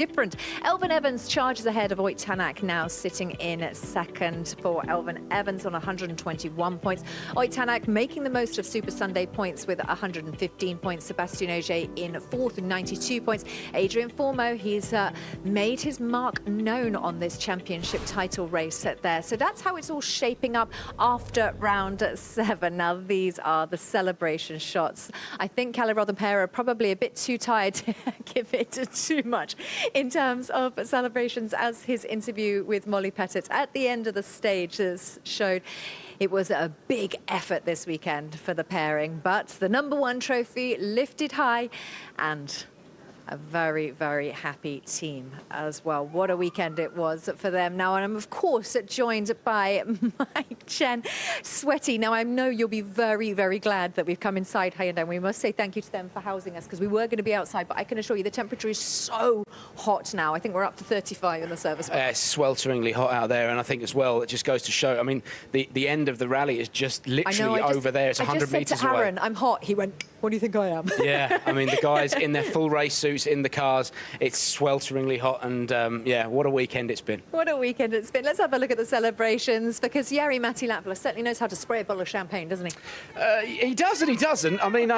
different. Elfyn Evans charges ahead of Ott Tanak, now sitting in second for Elfyn Evans on 121 points. Ott Tanak making the most of Super Sunday points with 115 points. Sebastian Ogier in fourth with 92 points. Adrien Fourmaux, he's made his mark known on this championship title race there. So that's how it's all shaping up after round 7. Now these are the celebration shots. I think Kalle Rovanpera probably a bit too tired to give it too much in terms of celebrations, as his interview with Molly Pettit at the end of the stage has showed. It was a big effort this weekend for the pairing, but the #1 trophy lifted high and a very, very happy team as well. What a weekend it was for them. Now, I'm of course joined by Mike Chen, sweaty. Now, I know you'll be very, very glad that we've come inside Hyundai. We must say thank you to them for housing us, because we were going to be outside, but I can assure you the temperature is so hot now. I think we're up to 35 in the service. It's swelteringly hot out there, and I think as well, it just goes to show, I mean, the end of the rally is just literally over there. It's 100 metres away. Aaron, I'm hot. He went, what do you think I am? Yeah, I mean, the guys in their full race suits in the cars, it's swelteringly hot, and yeah, what a weekend it's been. What a weekend it's been. Let's have a look at the celebrations, because Jari-Matti Latvala certainly knows how to spray a bottle of champagne, doesn't he? He does and he doesn't. I mean,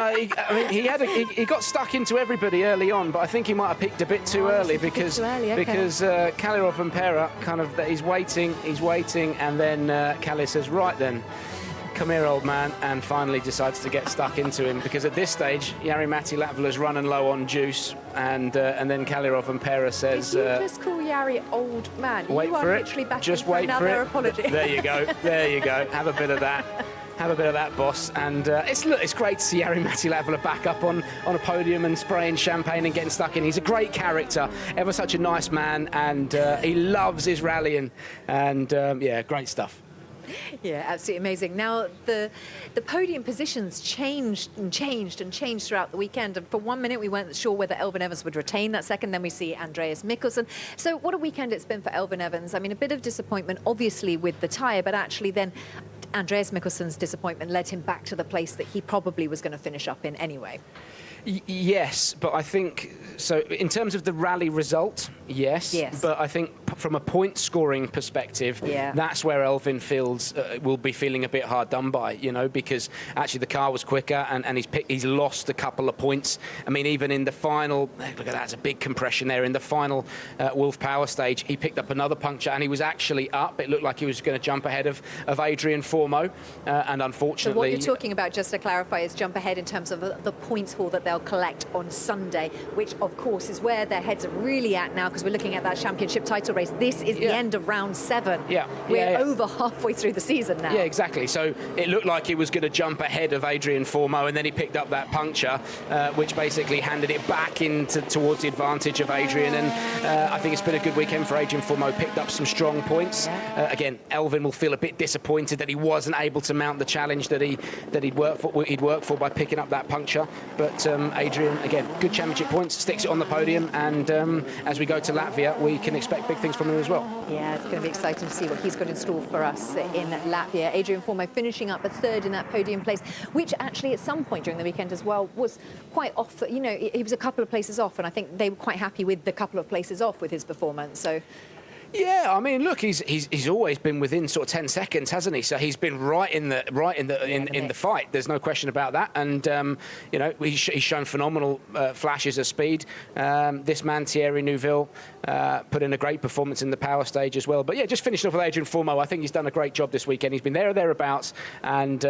he got stuck into everybody early on, but I think he might have peaked a bit too early, because Kalle Rovanpera kind of, he's waiting, and then Kalle says, right then, come here, old man, and finally decides to get stuck into him, because at this stage, Jari-Matti Latvala's running low on juice, and then Kalle Rovanpera says... Did you just call Jari old man? Wait you for are it. Literally back Just for wait for another it. apology. There you go. There you go. Have a bit of that. Have a bit of that, boss. And it's great to see Jari-Matti Latvala back up on a podium and spraying champagne and getting stuck in. He's a great character, ever such a nice man, and he loves his rallying, and yeah, great stuff. Yeah, absolutely amazing. Now, the podium positions changed throughout the weekend. And for 1 minute, we weren't sure whether Elfyn Evans would retain that second. Then we see Andreas Mikkelsen. So what a weekend it's been for Elfyn Evans. I mean, a bit of disappointment, obviously, with the tyre, but actually then Andreas Mikkelsen's disappointment led him back to the place that he probably was going to finish up in anyway. Yes, but I think, so in terms of the rally result, yes. But I think from a point scoring perspective, that's where Elfyn feels will be feeling a bit hard done by, you know, because actually the car was quicker, and he's lost a couple of points. I mean, even in the final, look at that, it's a big compression there. In the final Wolf Power stage, he picked up another puncture, and he was actually up. It looked like he was going to jump ahead of Adrien Fourmaux, and unfortunately... So what you're talking about, just to clarify, is jump ahead in terms of the points haul that they'll collect on Sunday, which of course is where their heads are really at now, because we're looking at that championship title race. This is the end of round 7. We're over halfway through the season now. Yeah, exactly. So it looked like he was going to jump ahead of Adrien Fourmaux, and then he picked up that puncture, which basically handed it back towards the advantage of Adrien. And I think it's been a good weekend for Adrien Fourmaux. Picked up some strong points. Again, Elfyn will feel a bit disappointed that he wasn't able to mount the challenge that he'd worked for by picking up that puncture. But Adrien, again, good championship points, sticks it on the podium, and as we go to Latvia, we can expect big things from him as well. Yeah, it's going to be exciting to see what he's got in store for us in Latvia. Adrien Fourmaux finishing up a third in that podium place, which actually at some point during the weekend as well was quite off. You know, he was a couple of places off, and I think they were quite happy with the couple of places off with his performance. So. Yeah, I mean, look, he's always been within sort of 10 seconds, hasn't he? So he's been right in the fight. There's no question about that. And you know, he's shown phenomenal flashes of speed. This man Thierry Neuville put in a great performance in the power stage as well. But yeah, just finishing off with Adrien Fourmaux, I think he's done a great job this weekend. He's been there or thereabouts, and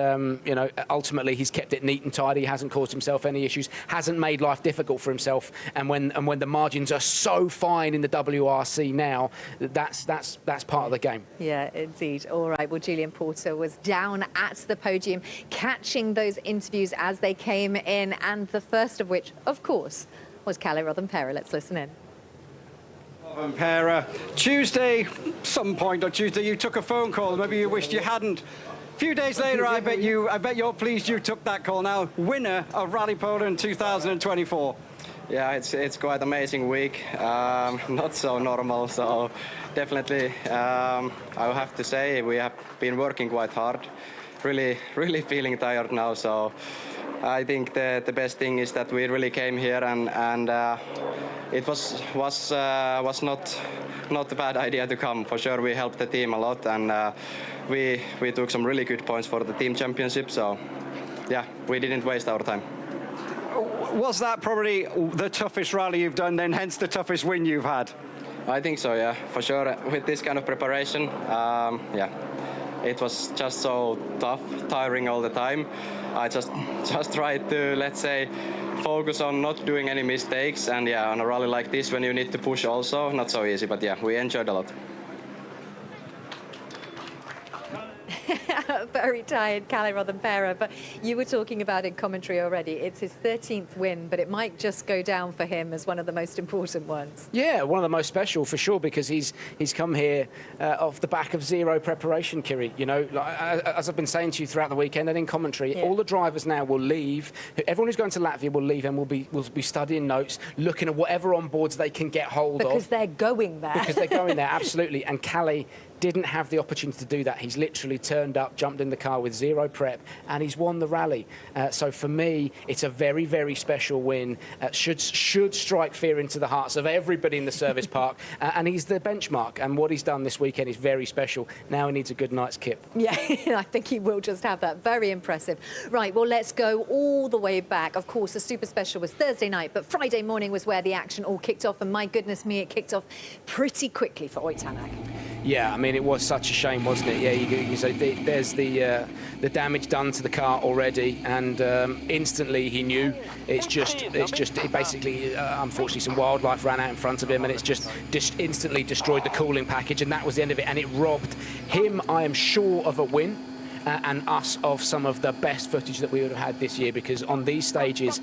you know, ultimately he's kept it neat and tidy. Hasn't caused himself any issues. Hasn't made life difficult for himself. And when the margins are so fine in the WRC now, that's part of the game. Yeah, indeed. All right, well, Julian Porter was down at the podium, catching those interviews as they came in, and the first of which, of course, was Kalle Rovanpera. Let's listen in. Rovanpera, Tuesday, some point on Tuesday, you took a phone call. Maybe you wished you hadn't. A few days later, I bet you're pleased you took that call now. Winner of Rally Poland 2024. Yeah, it's quite amazing week. Not so normal, so definitely I will have to say we have been working quite hard. Really feeling tired now, so I think the best thing is that we really came here and it was not a bad idea to come. For sure, we helped the team a lot, and we took some really good points for the team championship. So, yeah, we didn't waste our time. Was that probably the toughest rally you've done then, hence the toughest win you've had? I think so, yeah, for sure. With this kind of preparation, yeah, it was just so tough, tiring all the time. I just tried to, let's say, focus on not doing any mistakes, and yeah, on a rally like this, when you need to push also, not so easy, but yeah, we enjoyed a lot. Very tired, Kalle Rovanpera, but you were talking about in commentary already. It's his 13th win, but it might just go down for him as one of the most important ones. Yeah, one of the most special for sure, because he's come here off the back of zero preparation, Kiri. You know, as I've been saying to you throughout the weekend and in commentary, all the drivers now will leave. Everyone who's going to Latvia will leave and will be studying notes, looking at whatever onboards they can get hold of. Because they're going there. Because they're going there, absolutely. And Kalle didn't have the opportunity to do that. He's literally turned up, jumped in the car with zero prep, and he's won the rally. So for me, it's a very, very special win. Should strike fear into the hearts of everybody in the service park. And he's the benchmark. And what he's done this weekend is very special. Now he needs a good night's kip. Yeah, I think he will just have that. Very impressive. Right, well, let's go all the way back. Of course, the super special was Thursday night, but Friday morning was where the action all kicked off. And my goodness me, it kicked off pretty quickly for Ott Tanak. Yeah, I mean, it was such a shame, wasn't it? Yeah, you say there's the damage done to the car already, and instantly he knew. It's just basically, unfortunately, some wildlife ran out in front of him, and it's just instantly destroyed the cooling package, and that was the end of it. And it robbed him, I am sure, of a win. And us of some of the best footage that we would have had this year, because on these stages,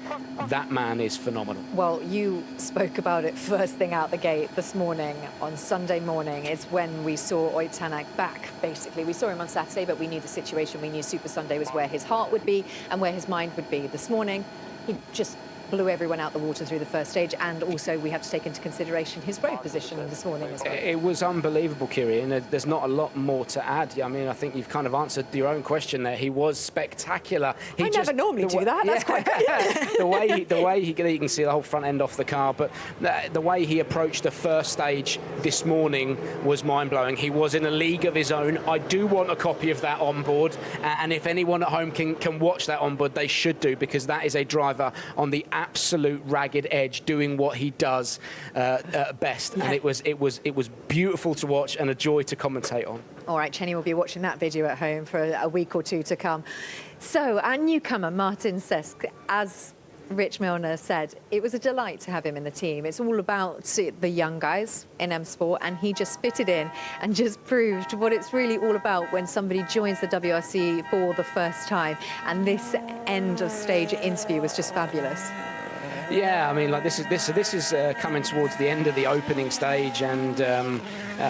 that man is phenomenal. Well, you spoke about it first thing out the gate this morning. On Sunday morning, it's when we saw Ott Tanak back, basically. We saw him on Saturday, but we knew the situation. We knew Super Sunday was where his heart would be and where his mind would be. This morning, he just blew everyone out the water through the first stage, and also we have to take into consideration his road position this morning as well. It was unbelievable, Kiri, and there's not a lot more to add. I mean, I think you've kind of answered your own question there. He was spectacular. I never normally do that. That's quite good. the way you can see the whole front end off the car, but the way he approached the first stage this morning was mind-blowing. He was in a league of his own. I do want a copy of that on board, and if anyone at home can watch that on board, they should do, because that is a driver on the absolute ragged edge, doing what he does best. Yeah. And it was beautiful to watch and a joy to commentate on. All right, Chenny will be watching that video at home for a week or two to come. So, our newcomer, Martin Sesks, as Rich Milner said, it was a delight to have him in the team. It's all about the young guys in M Sport, and he just spit it in and just proved what it's really all about when somebody joins the WRC for the first time. And this end of stage interview was just fabulous. Yeah, I mean, like this is coming towards the end of the opening stage, and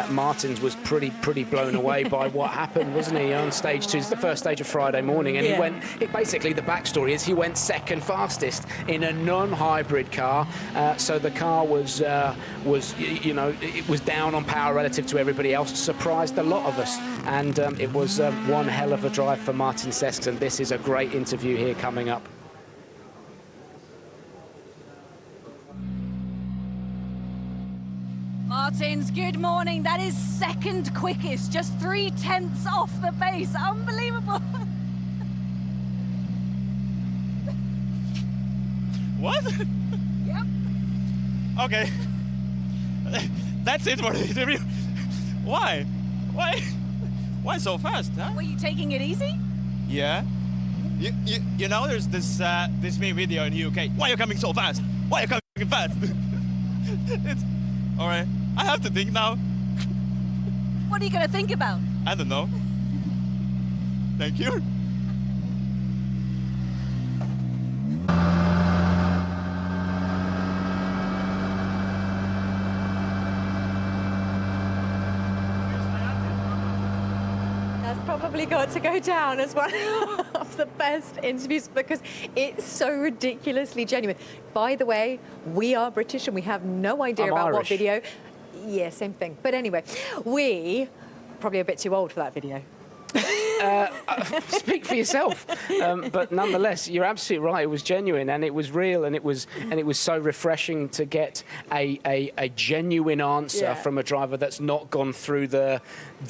Martins was pretty blown away by what happened, wasn't he, on stage 2? It's the first stage of Friday morning, and he went. Basically, the backstory is he went second fastest in a non-hybrid car, so the car was you know, it was down on power relative to everybody else. Surprised a lot of us, and it was one hell of a drive for Martin Sesks, and this is a great interview here coming up. Martins, good morning. That is second quickest, just 0.3 off the pace. Unbelievable. What? Yep. Okay. That's it for the interview. Why? Why so fast, huh? Were you taking it easy? Yeah. You know, there's this meme video in the UK. Why are you coming so fast? Why are you coming fast? It's all right. I have to think now. What are you going to think about? I don't know. Thank you. That's probably got to go down as one of the best interviews, because it's so ridiculously genuine. By the way, we are British and we have no idea about Irish. what video. Yeah, same thing. But anyway, we probably a bit too old for that video. speak for yourself. But nonetheless, you're absolutely right. It was genuine and it was real, and it was so refreshing to get a genuine answer from a driver that's not gone through the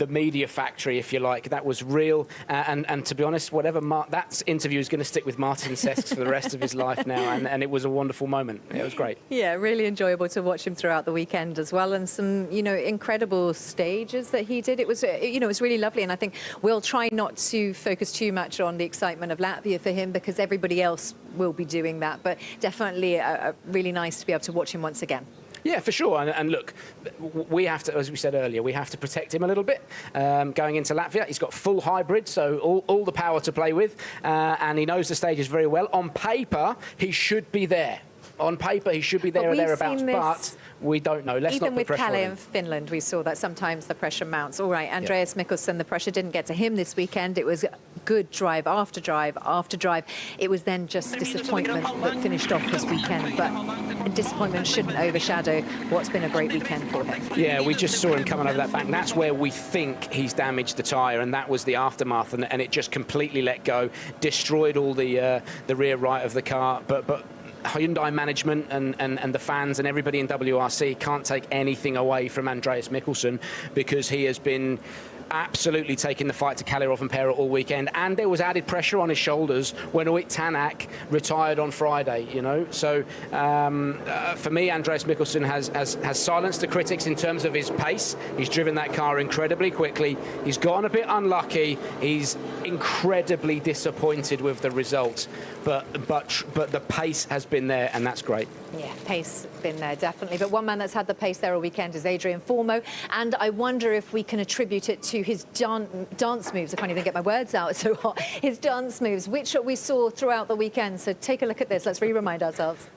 media factory, if you like. That was real, and to be honest, whatever that interview is going to stick with Martin Sesks for the rest of his life now, and it was a wonderful moment. It was great. Yeah, really enjoyable to watch him throughout the weekend as well, and some incredible stages that he did. It was it was really lovely, and I think we'll try not to focus too much on the excitement of Latvia for him because everybody else will be doing that, but definitely really nice to be able to watch him once again. Yeah, for sure. And look, we have to, as we said earlier, we have to protect him a little bit going into Latvia. He's got full hybrid, so all the power to play with, and he knows the stages very well. On paper, he should be there. On paper, he should be there or thereabouts, but we don't know. Let's not put pressure on him. Even with Kalle in Finland, we saw that sometimes the pressure mounts. All right, Andreas Mikkelsen, the pressure didn't get to him this weekend. It was good drive after drive after drive. It was then just disappointment that finished off his weekend, but disappointment shouldn't overshadow what's been a great weekend for him. Yeah, we just saw him coming over that bank. That's where we think he's damaged the tyre, and that was the aftermath, and it just completely let go, destroyed all the rear right of the car, but Hyundai management and the fans and everybody in WRC can't take anything away from Andreas Mikkelsen, because he has been absolutely taking the fight to Kalle Rovanpera all weekend, and there was added pressure on his shoulders when Ott Tanak retired on Friday, So for me, Andreas Mikkelsen has silenced the critics in terms of his pace. He's driven that car incredibly quickly. He's gotten a bit unlucky. He's incredibly disappointed with the result, but the pace has been there, and that's great. Yeah, pace been there, definitely. But one man that's had the pace there all weekend is Adrien Fourmaux, and I wonder if we can attribute it to his dance moves. I can't even get my words out, it's so hot. His dance moves, which we saw throughout the weekend. So take a look at this. Let's re-remind ourselves.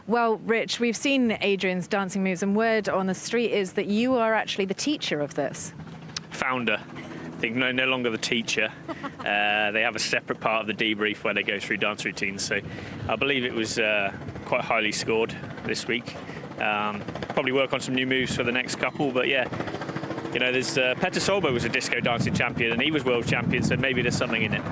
Well, Rich, we've seen Adrien's dancing moves, and word on the street is that you are actually the teacher of this. Founder. I think no longer the teacher. They have a separate part of the debrief where they go through dance routines. So I believe it was quite highly scored this week. Probably work on some new moves for the next couple, but yeah. There's Petter Solberg was a disco dancing champion, and he was world champion, so maybe there's something in it.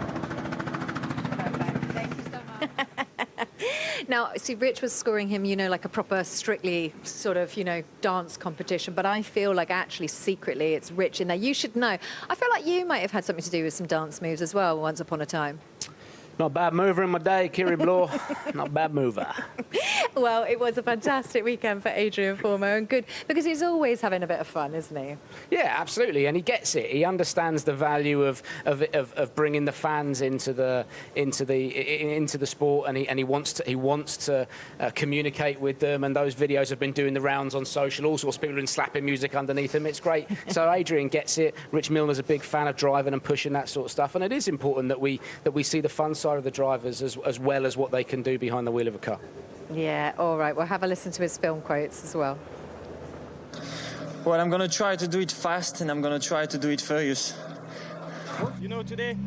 Now, see, Rich was scoring him, like a proper, strictly sort of, dance competition. But I feel like actually secretly it's Rich in there. You should know. I feel like you might have had something to do with some dance moves as well once upon a time. Not a bad mover in my day, Kiri Bloor. Not a bad mover. Well, it was a fantastic weekend for Adrien Fourmaux, and good because he's always having a bit of fun, isn't he? Yeah, absolutely, and he gets it. He understands the value of bringing the fans into the sport, and he wants to communicate with them. And those videos have been doing the rounds on social. All sorts of people have been slapping music underneath him. It's great. So Adrien gets it. Rich Milner's a big fan of driving and pushing that sort of stuff, and it is important that we see the fun side of the drivers as well as what they can do behind the wheel of a car. Yeah, all right. We'll have a listen to his film quotes as well. Well, I'm going to try to do it fast, and I'm going to try to do it furious. Today,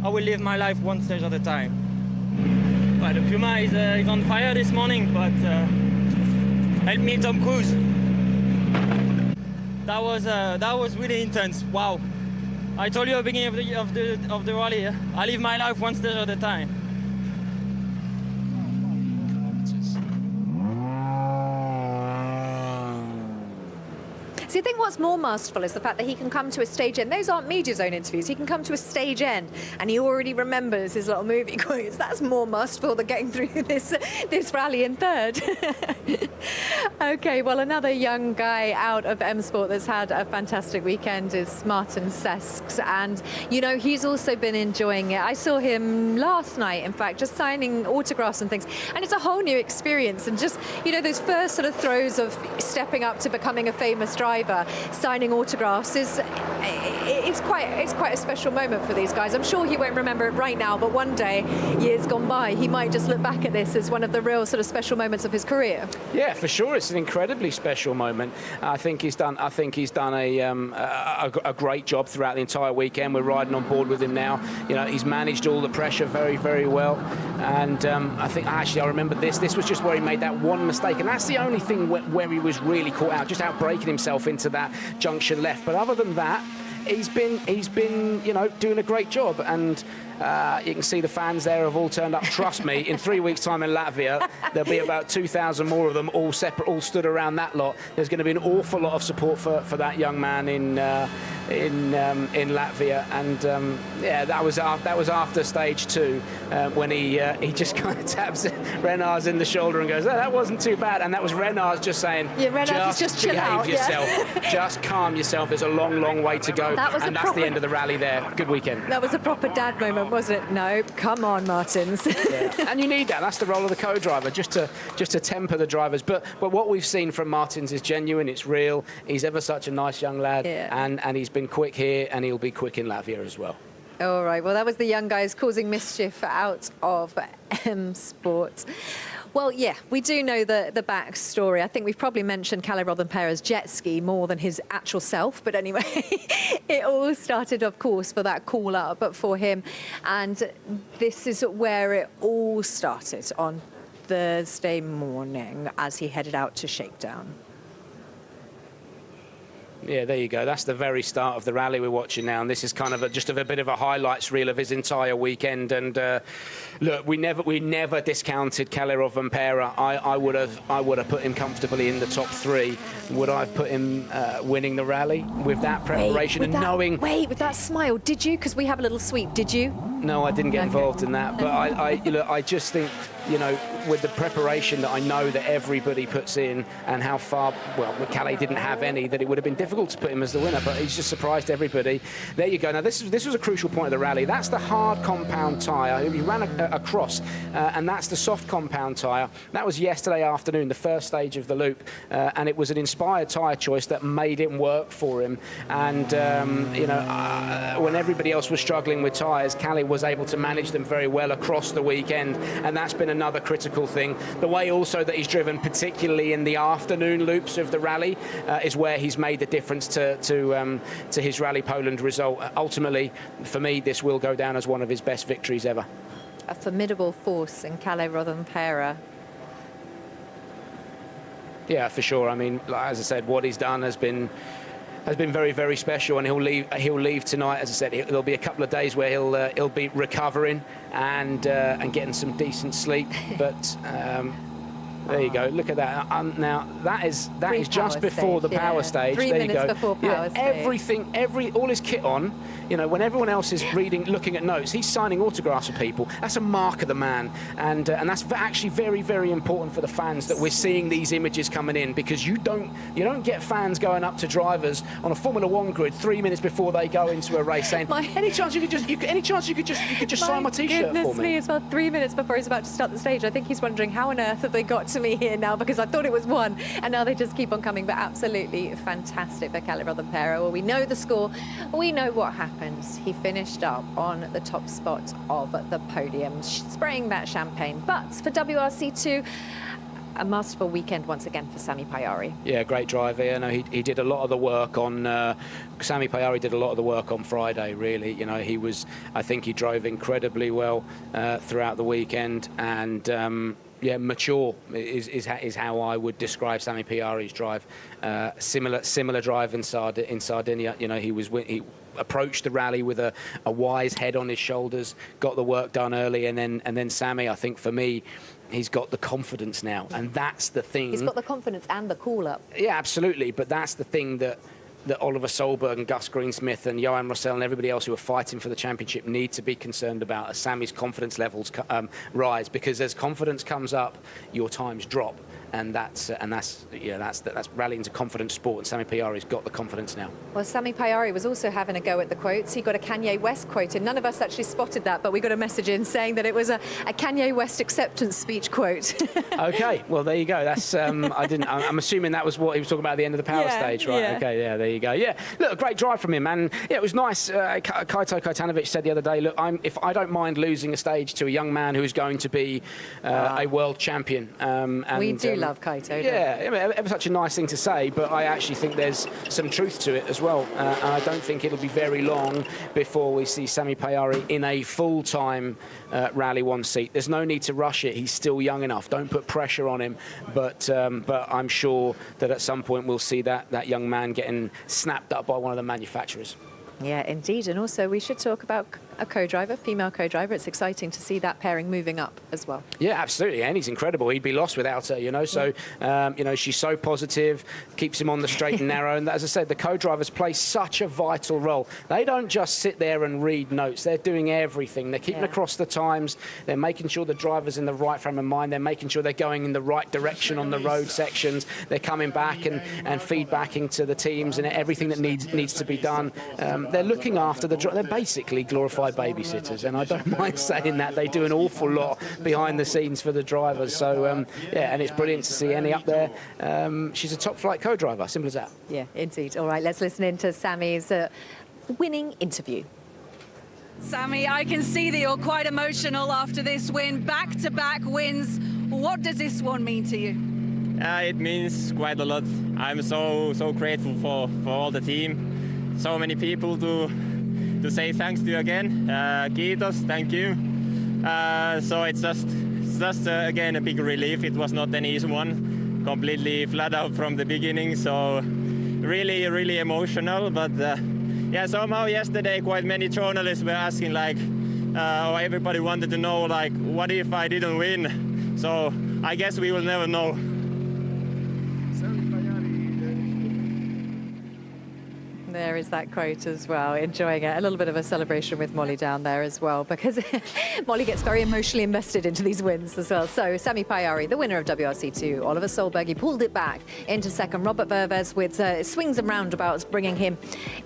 I will live my life one stage at a time. Well, the Puma is on fire this morning, but help me, Tom Cruise. That was really intense. Wow. I told you at the beginning of the rally, I live my life one stage at a time. See, I think what's more masterful is the fact that he can come to a stage end. Those aren't media zone interviews. He can come to a stage end and he already remembers his little movie quotes. That's more masterful than getting through this rally in third. Okay, well, another young guy out of M Sport that's had a fantastic weekend is Martin Sesks. And, you know, he's also been enjoying it. I saw him last night, in fact, just signing autographs and things. And it's a whole new experience. And just, you know, those first sort of throws of stepping up to becoming a famous driver, signing autographs it's quite a special moment for these guys. I'm sure he won't remember it right now, but one day, years gone by, he might just look back at this as one of the real sort of special moments of his career. Yeah, for sure, it's an incredibly special moment. I think he's done a great job throughout the entire weekend. We're riding on board with him now. You know, he's managed all the pressure very, very well. And I think actually I remember this was just where he made that one mistake, and that's the only thing where he was really caught out, just out braking himself into that junction left. But other than that, he's been you know, doing a great job. And you can see the fans there have all turned up. Trust me, in 3 weeks' time in Latvia, there'll be about 2,000 more of them, all separate, all stood around that lot. There's going to be an awful lot of support for that young man in Latvia. And yeah, that was after stage 2 when he just kind of taps Renars in the shoulder and goes, "Oh, that wasn't too bad." And that was Renars just saying, "Yeah, Renars, just chill out, yourself, just calm yourself. There's a long, long way to go." And that's the end of the rally there. Good weekend. That was a proper dad moment, wasn't it? No, come on, Martins. Yeah. And you need that. That's the role of the co-driver, just to temper the drivers. But what we've seen from Martins is genuine. It's real. He's ever such a nice young lad, and he's been quick here, and he'll be quick in Latvia as well. All right. Well, that was the young guys causing mischief out of M Sport. Well, yeah, we do know the backstory. I think we've probably mentioned Kalle Rovanpera's jet ski more than his actual self. But anyway, it all started, of course, for that call-up for him. And this is where it all started on Thursday morning as he headed out to Shakedown. Yeah, there you go. That's the very start of the rally we're watching now, and this is kind of just a bit of a highlights reel of his entire weekend. And look, we never discounted Kalle Rovanpera. I would have put him comfortably in the top 3. Would I have put him winning the rally with that preparation knowing? Wait, with that smile, did you? Because we have a little sweep. Did you? No, I didn't get involved in that. But I just think, you know, with the preparation that I know that everybody puts in, and how far, well, Kalle didn't have any, that it would have been difficult to put him as the winner, but he's just surprised everybody. There you go. Now, this was a crucial point of the rally. That's the hard compound tyre. He ran across, and that's the soft compound tyre. That was yesterday afternoon, the first stage of the loop, and it was an inspired tyre choice that made it work for him. And, you know, when everybody else was struggling with tyres, Kalle was able to manage them very well across the weekend, and that's been another critical thing. The way also that he's driven, particularly in the afternoon loops of the rally, is where he's made the difference to his Rally Poland result. Ultimately, for me, this will go down as one of his best victories ever. A formidable force in Kalle Rovanpera. Yeah, for sure. I mean, as I said, what he's done has been very, very special, and he'll leave tonight. As I said, there'll be a couple of days where he'll be recovering and getting some decent sleep. But there you go. Look at that. Now that is just before the power stage. 3 minutes before power stage. All his kit on. You know, when everyone else is looking at notes, he's signing autographs for people. That's a mark of the man, and that's actually very, very important for the fans that we're seeing these images coming in, because you don't get fans going up to drivers on a Formula 1 grid 3 minutes before they go into a race saying, "Any chance you could just sign my T-shirt for me?" Goodness me, it's about 3 minutes before he's about to start the stage. I think he's wondering, how on earth have they got to me here now, because I thought it was 1, and now they just keep on coming. But absolutely fantastic for Kalle Rovanpera. Well, we know the score, we know what happened. He finished up on the top spot of the podium, spraying that champagne. But for WRC2, a masterful weekend once again for Sami Pajari. Yeah, great driver. You know, he did a lot of the work on. Sami Pajari did a lot of the work on Friday. Really, you know, I think he drove incredibly well throughout the weekend, and yeah, mature is how I would describe Sami Pajari's drive. Similar drive in Sardinia. You know, he approached the rally with a wise head on his shoulders, got the work done early, and then Sami, I think for me, He's got the confidence now, and that's the thing. He's got the confidence and the call-up. Yeah, absolutely. But that's the thing that Oliver Solberg and Gus Greensmith and Johan Rosell and everybody else who are fighting for the championship need to be concerned about as Sammy's confidence levels rise, because as confidence comes up, your times drop. And that's rallying's a confidence sport, and Sami Pajari's got the confidence now. Well, Sami Pajari was also having a go at the quotes. He got a Kanye West quote in. None of us actually spotted that, but we got a message in saying that it was a Kanye West acceptance speech quote. Okay, well, there you go. That's I'm assuming that was what he was talking about at the end of the power stage, right? Yeah. Okay, yeah, there you go. Yeah, look, a great drive from him, and yeah, it was nice. Kaito Kajtanovic said the other day, look, if I don't mind losing a stage to a young man who's going to be a world champion. And we do love Kaito. Yeah, I mean, ever such a nice thing to say, but I actually think there's some truth to it as well. And I don't think it'll be very long before we see Sami Pajari in a full-time Rally 1 seat. There's no need to rush it. He's still young enough. Don't put pressure on him. But I'm sure that at some point we'll see that young man getting snapped up by one of the manufacturers. Yeah, indeed. And also we should talk about a co-driver, female co-driver. It's exciting to see that pairing moving up as well. Yeah, absolutely. And he's incredible. He'd be lost without her, you know. So, you know, she's so positive, keeps him on the straight and narrow. And as I said, the co-drivers play such a vital role. They don't just sit there and read notes. They're doing everything. They're keeping across the times. They're making sure the driver's in the right frame of mind. They're making sure they're going in the right direction on the road sections. They're coming back and feedbacking to the teams and everything that needs to be done. They're looking after the driver. They're basically glorified babysitters, and I don't mind saying that. They do an awful lot behind the scenes for the drivers. So yeah, and it's brilliant to see Annie up there. She's a top flight co-driver, simple as that. Yeah, indeed. All right, let's listen in to Sami's winning interview. Sami, I can see that you're quite emotional after this win, back-to-back wins. What does this one mean to you? It means quite a lot. I'm so grateful for all the team. So many people to say thanks to you again. Kiitos, thank you. So it's just again a big relief. It was not an easy one, completely flat out from the beginning. So really emotional. But yeah, somehow yesterday quite many journalists were asking like, or everybody wanted to know like, what if I didn't win? So I guess we will never know. There is that quote as well, enjoying it. A little bit of a celebration with Molly down there as well, because Molly gets very emotionally invested into these wins as well. So Sami Pajari, the winner of WRC2. Oliver Solberg, he pulled it back into second. Robert Verves with swings and roundabouts, bringing him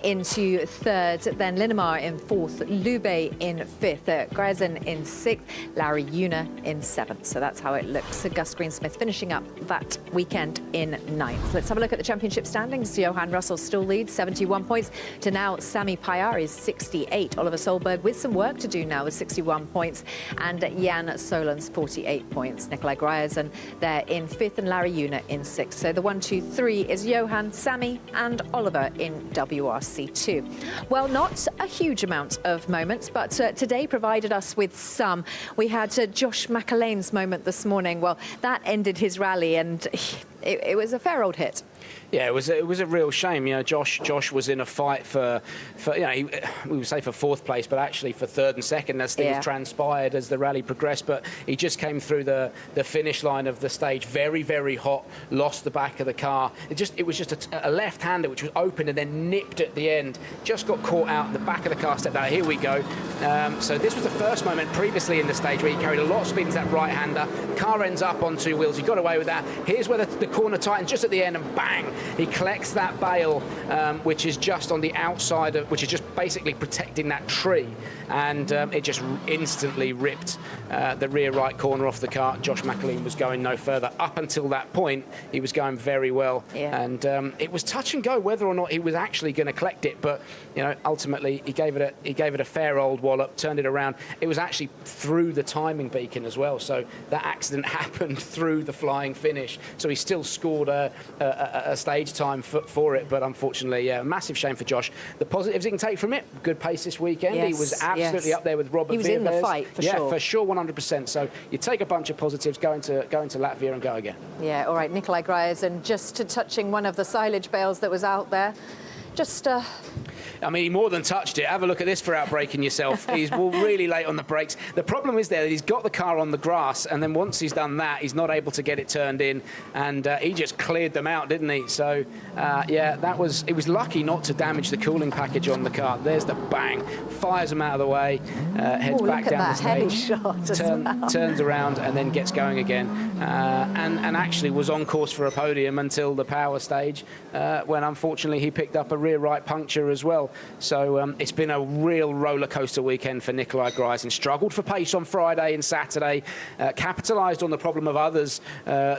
into third. Then Linnemar in fourth, Lube in fifth, Greisen in sixth, Larry Una in seventh. So that's how it looks. Gus Greensmith finishing up that weekend in ninth. Let's have a look at the championship standings. Johan Russell still leads, 71 points to now Sami Pajari's 68. Oliver Solberg with some work to do now with 61 points, and Jan Solon's 48 points. Nikolai Grierson there in fifth, and Larry Una in sixth. So the 1, 2, 3 is Johan, Sami and Oliver in WRC2. Well, not a huge amount of moments, but today provided us with some. We had Josh McElwain's moment this morning. Well, that ended his rally, and it was a fair old hit. Yeah, it was a real shame. You know, Josh was in a fight for you know, we would say for fourth place, but actually for third and second as things transpired as the rally progressed. But he just came through the finish line of the stage very hot, lost the back of the car. It was just a left-hander which was open and then nipped at the end. Just got caught out. The back of the car stepped out. Here we go. So this was the first moment previously in the stage where he carried a lot of speed into that right-hander. Car ends up on two wheels. He got away with that. Here's where the corner tightens just at the end, and bang! He collects that bale, which is just on the outside of, which is just basically protecting that tree, and it just instantly ripped the rear right corner off the car. Josh McElwain was going no further. Up until that point, he was going very well, and it was touch and go whether or not he was actually going to collect it. But you know, ultimately, he gave it a fair old wallop, turned it around. It was actually through the timing beacon as well, so that accident happened through the flying finish. So he still scored a stage time for it, but unfortunately, a massive shame for Josh. The positives he can take from it: good pace this weekend. He was absolutely up there with Robert. He was in the fight for sure. Yeah, for sure, 100%. So you take a bunch of positives, go into Latvia and go again. Yeah, all right. Nikolai Grierson just touching one of the silage bales that was out there. Just I mean, he more than touched it. Have a look at this for outbraking yourself. He's really late on the brakes. The problem is there that he's got the car on the grass, and then once he's done that, he's not able to get it turned in, and he just cleared them out, didn't he? So, yeah, it was lucky not to damage the cooling package on the car. There's the bang. Fires them out of the way, heads back down the stage, turns around, and then gets going again. And actually was on course for a podium until the power stage, when unfortunately he picked up a rear right puncture as well. So it's been a real roller coaster weekend for Nikolai Greisen. Struggled for pace on Friday and Saturday, capitalised on the problem of others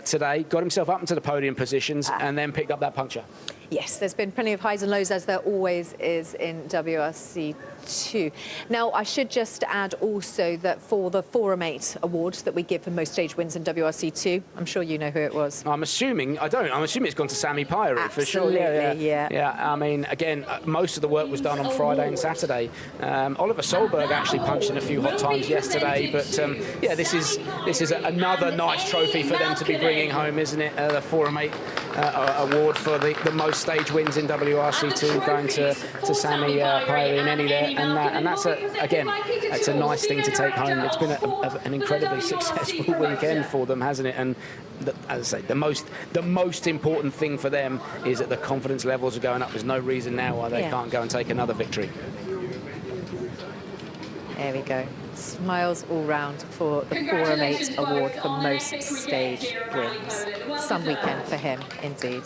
today, got himself up into the podium positions, and then picked up that puncture. Yes, there's been plenty of highs and lows, as there always is in WRC2. Now, I should just add also that for the Forum 8 award that we give for most stage wins in WRC2, I'm sure you know who it was. I'm assuming it's gone to Sami Pyrie for sure. Yeah. I mean, again, most of the work was done on Friday and Saturday. Oliver Solberg actually punched in a few hot times yesterday, but yeah, this is another nice trophy for them to be bringing home, isn't it? The Forum 8 award for the most stage wins in WRC2 going to Sami Pyrie and Eddie there, and that's that's a nice thing to take home. It's been an incredibly successful weekend for them, hasn't it? And as I say, the most important thing for them is that the confidence levels are going up. There's no reason now why they can't go and take another victory. There we go. Smiles all round for the Forum 8 award for most stage wins. Some weekend for him, indeed.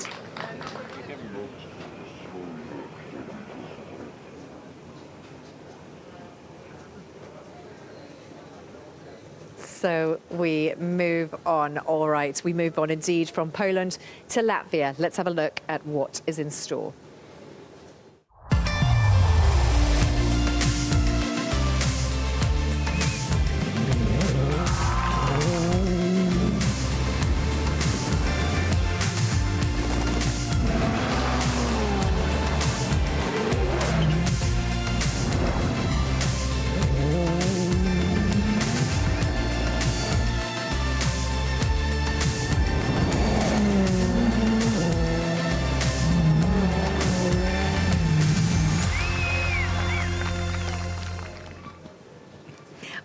So we move on. All right, we move on indeed from Poland to Latvia. Let's have a look at what is in store.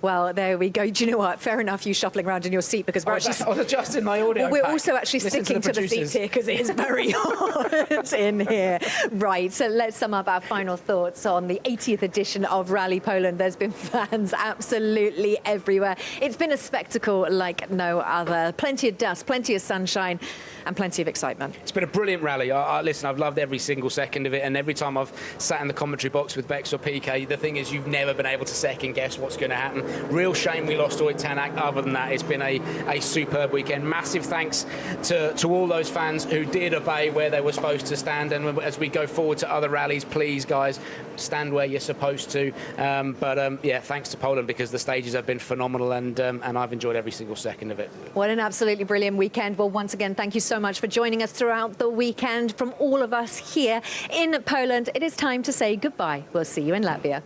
Well, there we go. Do you know what? Fair enough, you shuffling around in your seat, because we're actually... I was adjusting my audio We're pack. also actually sticking to the seats here because it is very hot in here. Right, so let's sum up our final thoughts on the 80th edition of Rally Poland. There's been fans absolutely everywhere. It's been a spectacle like no other. Plenty of dust, plenty of sunshine, and plenty of excitement. It's been a brilliant rally. Listen, I've loved every single second of it, and every time I've sat in the commentary box with Bex or PK, the thing is you've never been able to second guess what's going to happen. Real shame we lost Ott Tanak. Other than that, it's been a superb weekend. Massive thanks to all those fans who did obey where they were supposed to stand, and as we go forward to other rallies, please guys, stand where you're supposed to. Yeah, thanks to Poland, because the stages have been phenomenal, and I've enjoyed every single second of it. What an absolutely brilliant weekend. Well, once again, thank you so much for joining us throughout the weekend. From all of us here in Poland, it is time to say goodbye. We'll see you in Latvia.